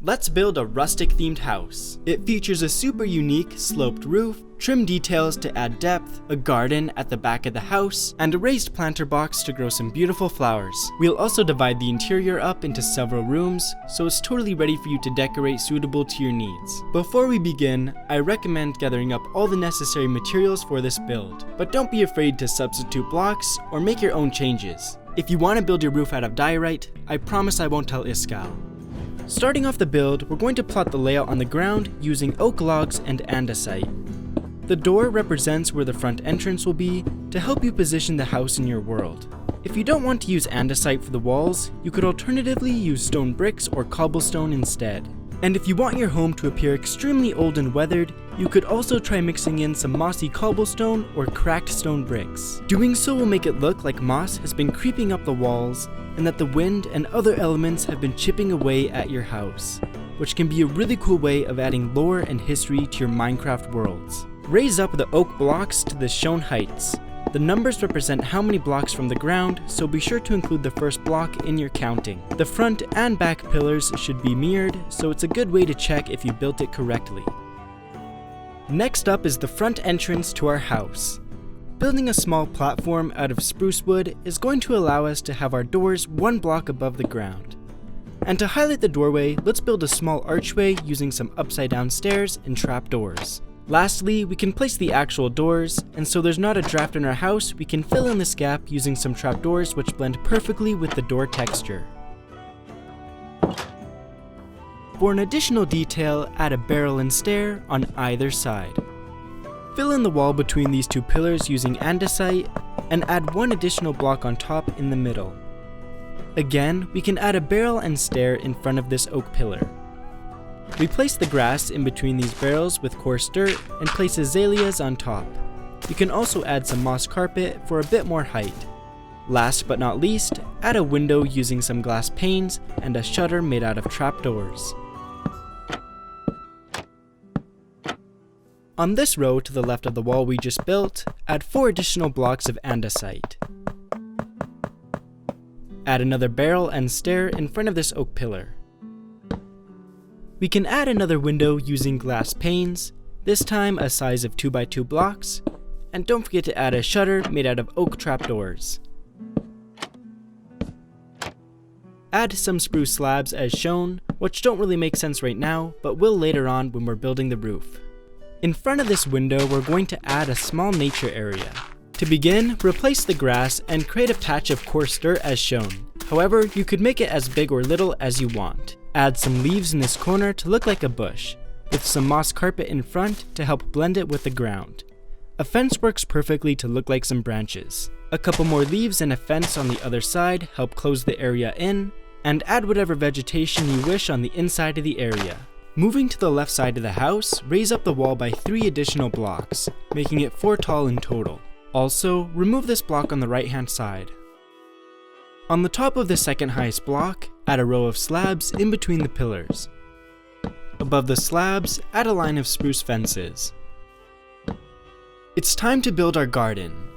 Let's build a rustic themed house. It features a super unique sloped roof, trim details to add depth, a garden at the back of the house, and a raised planter box to grow some beautiful flowers. We'll also divide the interior up into several rooms, so it's totally ready for you to decorate suitable to your needs. Before we begin, I recommend gathering up all the necessary materials for this build, but don't be afraid to substitute blocks or make your own changes. If you want to build your roof out of diorite, I promise I won't tell Iskal. Starting off the build, we're going to plot the layout on the ground using oak logs and andesite. The door represents where the front entrance will be to help you position the house in your world. If you don't want to use andesite for the walls, you could alternatively use stone bricks or cobblestone instead. And if you want your home to appear extremely old and weathered, you could also try mixing in some mossy cobblestone or cracked stone bricks. Doing so will make it look like moss has been creeping up the walls and that the wind and other elements have been chipping away at your house, which can be a really cool way of adding lore and history to your Minecraft worlds. Raise up the oak blocks to the shown heights. The numbers represent how many blocks from the ground, so be sure to include the first block in your counting. The front and back pillars should be mirrored, so it's a good way to check if you built it correctly. Next up is the front entrance to our house. Building a small platform out of spruce wood is going to allow us to have our doors one block above the ground. And to highlight the doorway, let's build a small archway using some upside down stairs and trapdoors. Lastly, we can place the actual doors, and so there's not a draft in our house, we can fill in this gap using some trapdoors which blend perfectly with the door texture. For an additional detail, add a barrel and stair on either side. Fill in the wall between these two pillars using andesite, and add one additional block on top in the middle. Again, we can add a barrel and stair in front of this oak pillar. We place the grass in between these barrels with coarse dirt and place azaleas on top. You can also add some moss carpet for a bit more height. Last but not least, add a window using some glass panes and a shutter made out of trapdoors. On this row to the left of the wall we just built, add 4 additional blocks of andesite. Add another barrel and stair in front of this oak pillar. We can add another window using glass panes, this time a size of 2x2 blocks, and don't forget to add a shutter made out of oak trapdoors. Add some spruce slabs as shown, which don't really make sense right now, but will later on when we're building the roof. In front of this window, we're going to add a small nature area. To begin, replace the grass and create a patch of coarse dirt as shown. However, you could make it as big or little as you want. Add some leaves in this corner to look like a bush, with some moss carpet in front to help blend it with the ground. A fence works perfectly to look like some branches. A couple more leaves and a fence on the other side help close the area in, and add whatever vegetation you wish on the inside of the area. Moving to the left side of the house, raise up the wall by 3 additional blocks, making it 4 tall in total. Also, remove this block on the right hand side. On the top of the second highest block, add a row of slabs in between the pillars. Above the slabs, add a line of spruce fences. It's time to build our garden.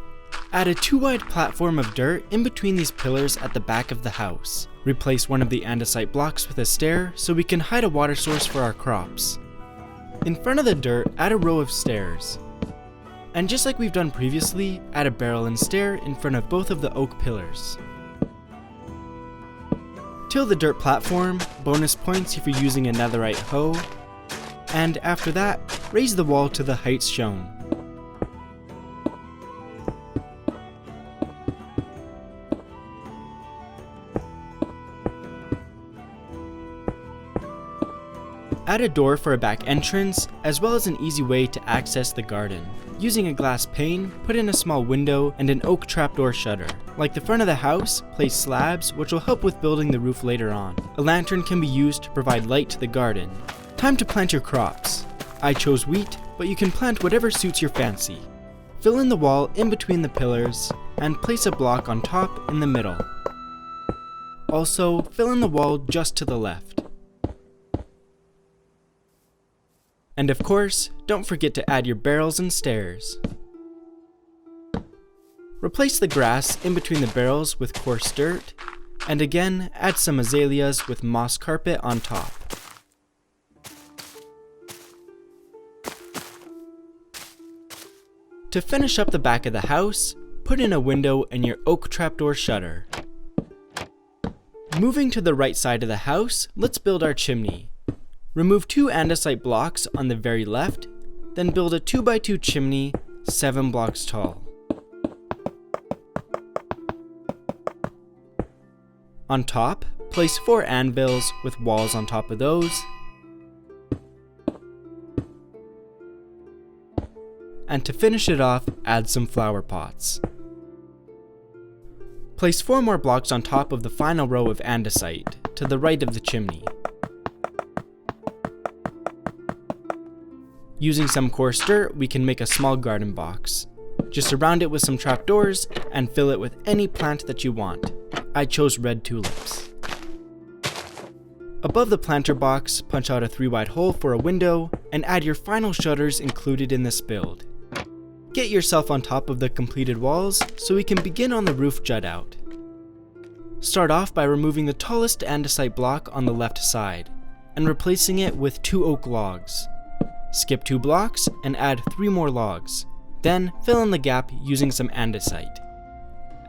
Add a 2-wide platform of dirt in between these pillars at the back of the house. Replace one of the andesite blocks with a stair so we can hide a water source for our crops. In front of the dirt, add a row of stairs. And just like we've done previously, add a barrel and stair in front of both of the oak pillars. Till the dirt platform, bonus points if you're using a netherite hoe, and after that, raise the wall to the heights shown. Add a door for a back entrance, as well as an easy way to access the garden. Using a glass pane, put in a small window and an oak trapdoor shutter. Like the front of the house, place slabs, which will help with building the roof later on. A lantern can be used to provide light to the garden. Time to plant your crops. I chose wheat, but you can plant whatever suits your fancy. Fill in the wall in between the pillars, and place a block on top in the middle. Also, fill in the wall just to the left. And of course, don't forget to add your barrels and stairs. Replace the grass in between the barrels with coarse dirt, and again, add some azaleas with moss carpet on top. To finish up the back of the house, put in a window and your oak trapdoor shutter. Moving to the right side of the house, let's build our chimney. Remove 2 andesite blocks on the very left, then build a 2x2 chimney 7 blocks tall. On top, place 4 anvils with walls on top of those. And to finish it off, add some flower pots. Place 4 more blocks on top of the final row of andesite, to the right of the chimney. Using some coarse dirt, we can make a small garden box. Just surround it with some trapdoors and fill it with any plant that you want. I chose red tulips. Above the planter box, punch out a 3-wide hole for a window and add your final shutters included in this build. Get yourself on top of the completed walls so we can begin on the roof jut out. Start off by removing the tallest andesite block on the left side and replacing it with 2 oak logs. Skip 2 blocks and add 3 more logs. Then fill in the gap using some andesite.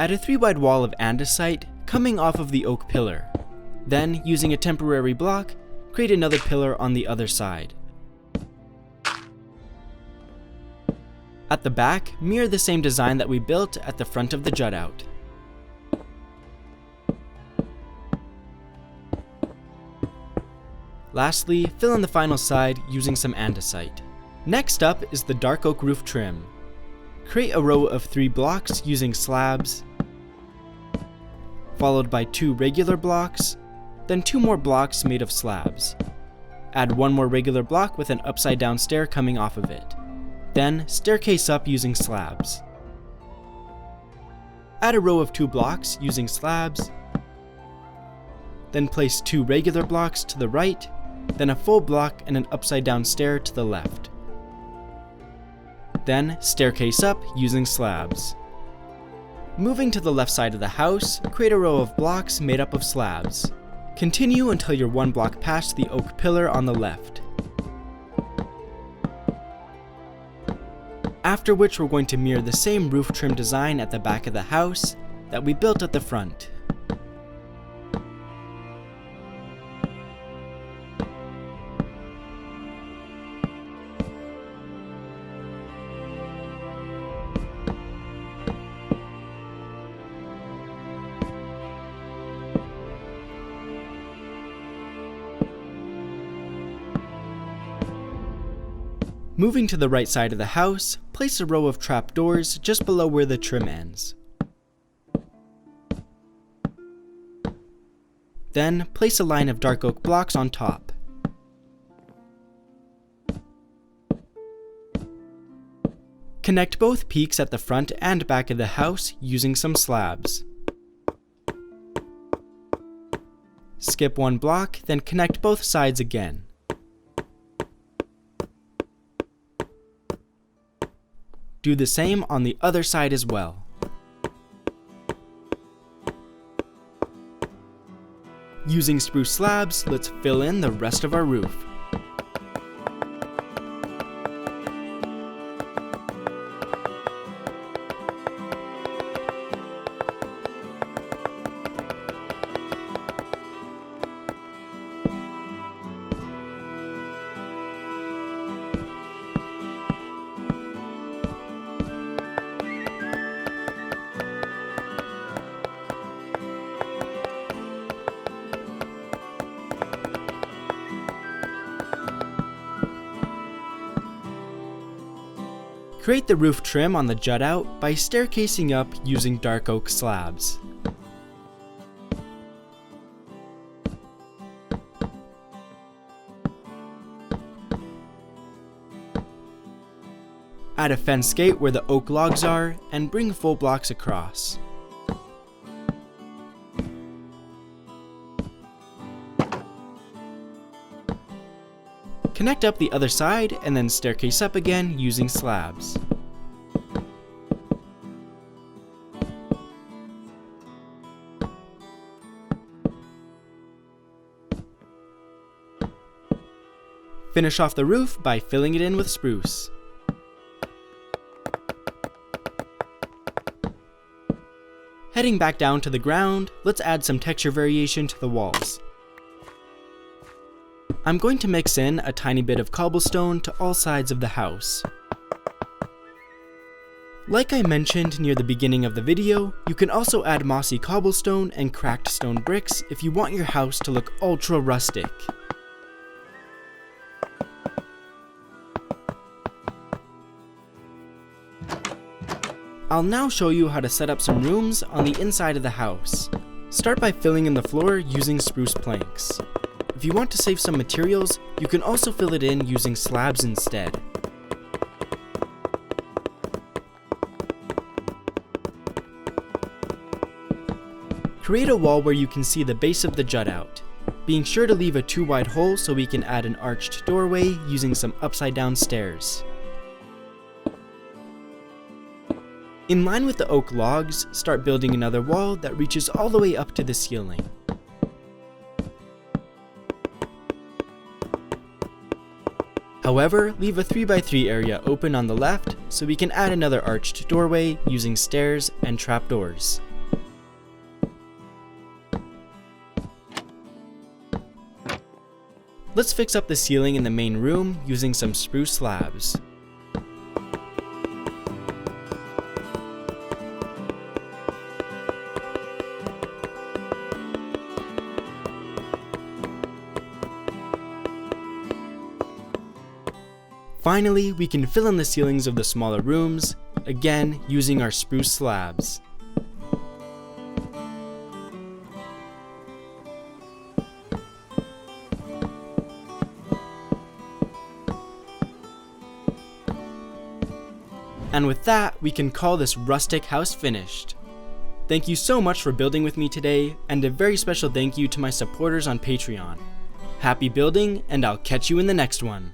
Add a 3-wide wall of andesite coming off of the oak pillar. Then, using a temporary block, create another pillar on the other side. At the back, mirror the same design that we built at the front of the jut out. Lastly, fill in the final side using some andesite. Next up is the dark oak roof trim. Create a row of 3 blocks using slabs, followed by 2 regular blocks, then 2 more blocks made of slabs. Add 1 more regular block with an upside down stair coming off of it. Then staircase up using slabs. Add a row of 2 blocks using slabs, then place 2 regular blocks to the right, then a full block and an upside down stair to the left. Then staircase up using slabs. Moving to the left side of the house, create a row of blocks made up of slabs. Continue until you're 1 block past the oak pillar on the left. After which we're going to mirror the same roof trim design at the back of the house that we built at the front. Moving to the right side of the house, place a row of trapdoors just below where the trim ends. Then, place a line of dark oak blocks on top. Connect both peaks at the front and back of the house using some slabs. Skip 1 block, then connect both sides again. Do the same on the other side as well. Using spruce slabs, let's fill in the rest of our roof. Create the roof trim on the jut out by staircasing up using dark oak slabs. Add a fence gate where the oak logs are and bring full blocks across. Connect up the other side and then staircase up again using slabs. Finish off the roof by filling it in with spruce. Heading back down to the ground, let's add some texture variation to the walls. I'm going to mix in a tiny bit of cobblestone to all sides of the house. Like I mentioned near the beginning of the video, you can also add mossy cobblestone and cracked stone bricks if you want your house to look ultra rustic. I'll now show you how to set up some rooms on the inside of the house. Start by filling in the floor using spruce planks. If you want to save some materials, you can also fill it in using slabs instead. Create a wall where you can see the base of the jut out, being sure to leave a 2 wide hole so we can add an arched doorway using some upside down stairs. In line with the oak logs, start building another wall that reaches all the way up to the ceiling. However, leave a 3x3 area open on the left so we can add another arched doorway using stairs and trapdoors. Let's fix up the ceiling in the main room using some spruce slabs. Finally, we can fill in the ceilings of the smaller rooms, again using our spruce slabs. And with that, we can call this rustic house finished. Thank you so much for building with me today, and a very special thank you to my supporters on Patreon. Happy building, and I'll catch you in the next one.